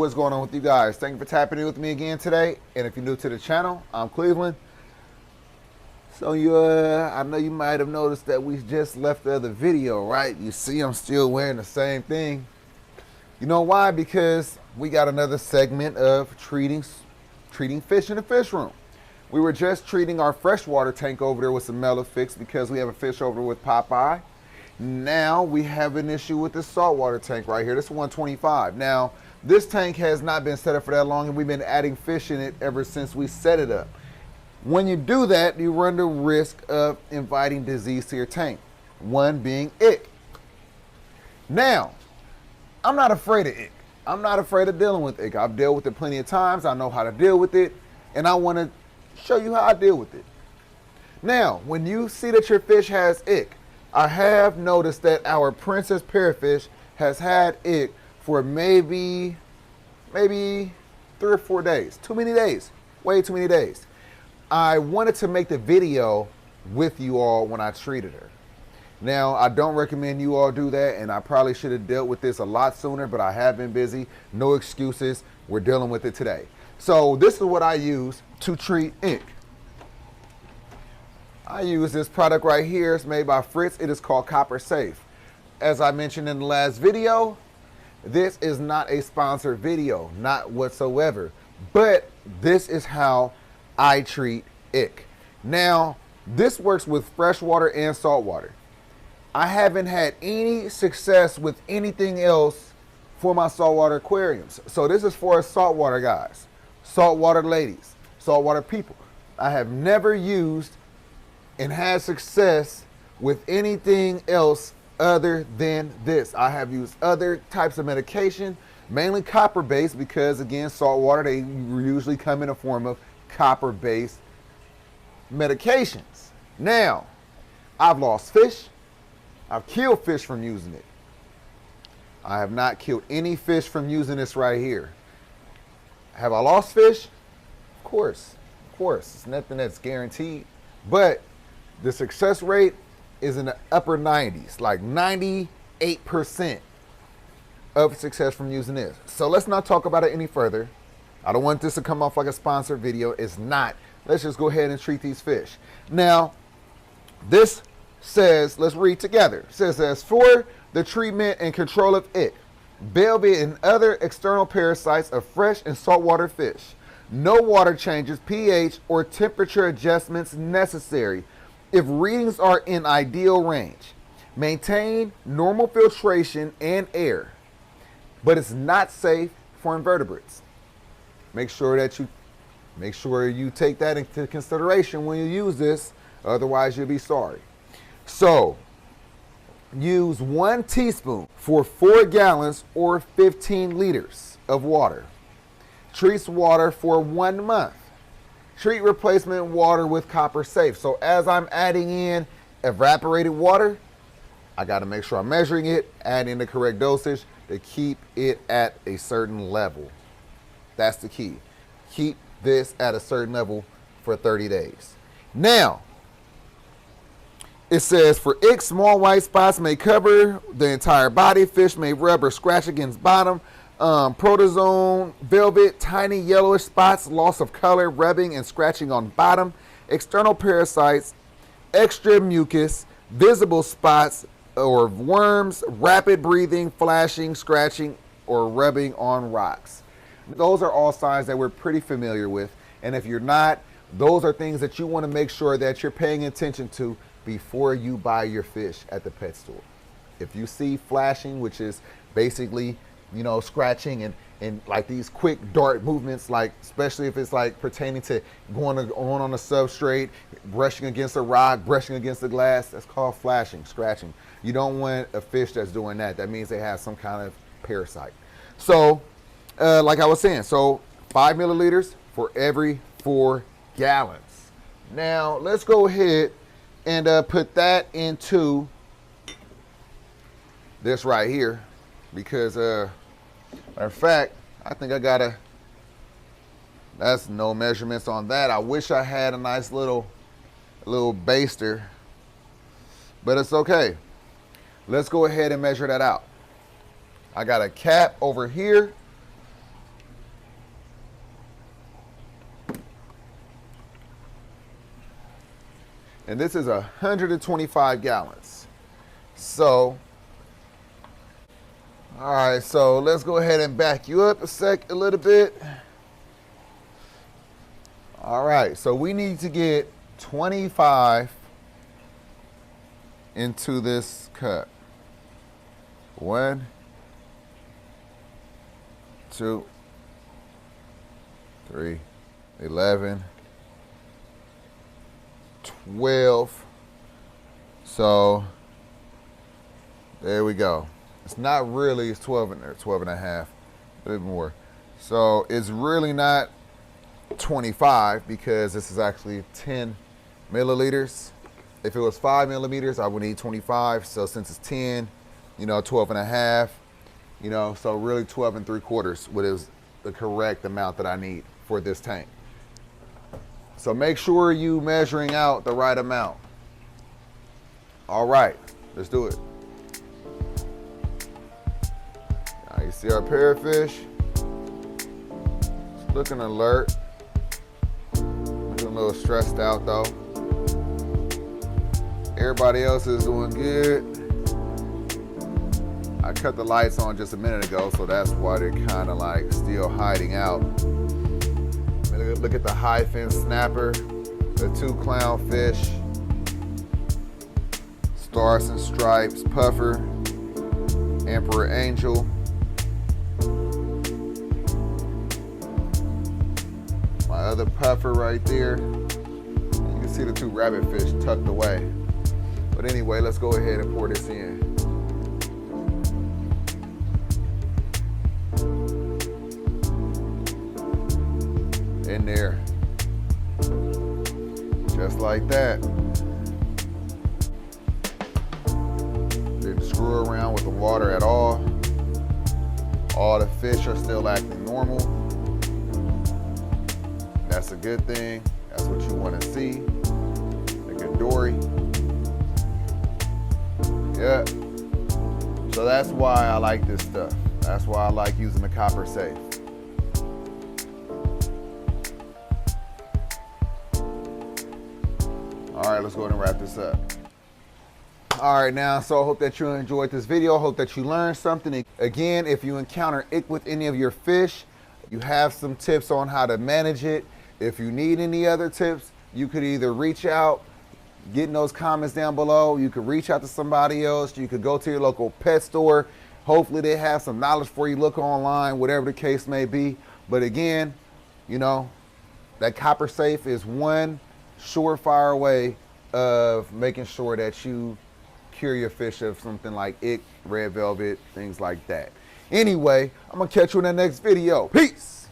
what's going on with you guys? Thank you for tapping in with me again today. And if you're new to the channel, I'm Cleveland. So I know you might have noticed that we just left the other video, right? You see I'm still wearing the same thing. You know why? Because we got another segment of treating fish in the fish room. We were just treating our freshwater tank over there with some Melafix because we have a fish over with Popeye. Now we have an issue with this saltwater tank right here. This is 125. Now, this tank has not been set up for that long, and we've been adding fish in it ever since we set it up. When you do that, you run the risk of inviting disease to your tank, one being ick. Now, I'm not afraid of ick. I'm not afraid of dealing with ick. I've dealt with it plenty of times. I know how to deal with it, and I want to show you how I deal with it. Now, when you see that your fish has ick, I have noticed that our princess parrotfish has had ick for maybe 3 or 4 days. Too many days. Way too many days. I wanted to make the video with you all when I treated her. Now, I don't recommend you all do that, and I probably should have dealt with this a lot sooner, but I have been busy. No excuses. We're dealing with it today. So this is what I use to treat ick. I use this product right here. It's made by Fritz. It is called Copper Safe. As I mentioned in the last video, this is not a sponsored video, not whatsoever. But this is how I treat ick. Now, this works with freshwater and saltwater. I haven't had any success with anything else for my saltwater aquariums. So this is for us saltwater guys, saltwater ladies, saltwater people. I have never used and had success with anything else other than this. I have used other types of medication, mainly copper-based, because again, saltwater, they usually come in a form of copper-based medications. Now, I've lost fish. I've killed fish from using it. I have not killed any fish from using this right here. Have I lost fish? Of course. It's nothing that's guaranteed. But the success rate is in the upper 90s, like 98% of success from using this. So let's not talk about it any further. I don't want this to come off like a sponsored video. It's not. Let's just go ahead and treat these fish. Now, this says, let's read together. It says, as for the treatment and control of ick, Belvia, and other external parasites of fresh and saltwater fish, no water changes, pH, or temperature adjustments necessary if readings are in ideal range. Maintain normal filtration and air, but it's not safe for invertebrates. Make sure you take that into consideration when you use this, otherwise you'll be sorry. So, use 1 teaspoon for 4 gallons or 15 liters of water. Treats water for 1 month. Treat replacement water with Copper Safe. So as I'm adding in evaporated water, I got to make sure I'm measuring it, add in the correct dosage to keep it at a certain level. That's the key. Keep this at a certain level for 30 days. Now, it says for ick, small white spots may cover the entire body. Fish may rub or scratch against bottom. Protozoan velvet, tiny yellowish spots, loss of color, rubbing and scratching on bottom. External parasites, extra mucus, visible spots or worms, rapid breathing, flashing, scratching, or rubbing on rocks. Those are all signs that we're pretty familiar with. And if you're not, those are things that you want to make sure that you're paying attention to before you buy your fish at the pet store. If you see flashing, which is basically, scratching and like these quick dart movements, like especially if it's like pertaining to going on a substrate, brushing against a rock, brushing against the glass, that's called flashing, scratching. You don't want a fish that's doing that. That means they have some kind of parasite. So, like I was saying, so 5 milliliters for every 4 gallons. Now, let's go ahead and put that into this right here, because matter of fact, I think that's no measurements on that. I wish I had a nice little baster, but it's okay. Let's go ahead and measure that out. I got a cap over here, And this is 125 gallons. So, all right, so let's go ahead and back you up a little bit. All right, so we need to get 25 into this cup. 1, 2, 3, 11, 12. So there we go. It's not really, it's 12 in there, 12 and a half, a bit more. So it's really not 25 because this is actually 10 milliliters. If it was 5 millimeters, I would need 25. So since it's 10, 12 and a half, so really 12 and 3/4, what is the correct amount that I need for this tank. So make sure you measuring out the right amount. All right, let's do it. Now you see our parrotfish. It's looking alert. Looking a little stressed out though. Everybody else is doing good. I cut the lights on just a minute ago, so that's why they're kind of like still hiding out. Look at the high fin snapper, the 2 clownfish, stars and stripes, puffer, emperor angel. My other puffer right there. You can see the 2 rabbitfish tucked away. But anyway, let's go ahead and pour this in. In there, just like that. Didn't screw around with the water at all. All the fish are still acting normal. That's a good thing. That's what you want to see. Like a dory. Yeah. So that's why I like this stuff. That's why I like using the copper safe. All right, let's go ahead and wrap this up. All right, now, so I hope that you enjoyed this video. I hope that you learned something. Again, if you encounter ick with any of your fish, you have some tips on how to manage it. If you need any other tips, you could either reach out, get in those comments down below. You could reach out to somebody else. You could go to your local pet store. Hopefully they have some knowledge for you. Look online, whatever the case may be. But again, that copper safe is one surefire way of making sure that you cure your fish of something like ick, red velvet, things like that. Anyway, I'm gonna catch you in the next video. Peace.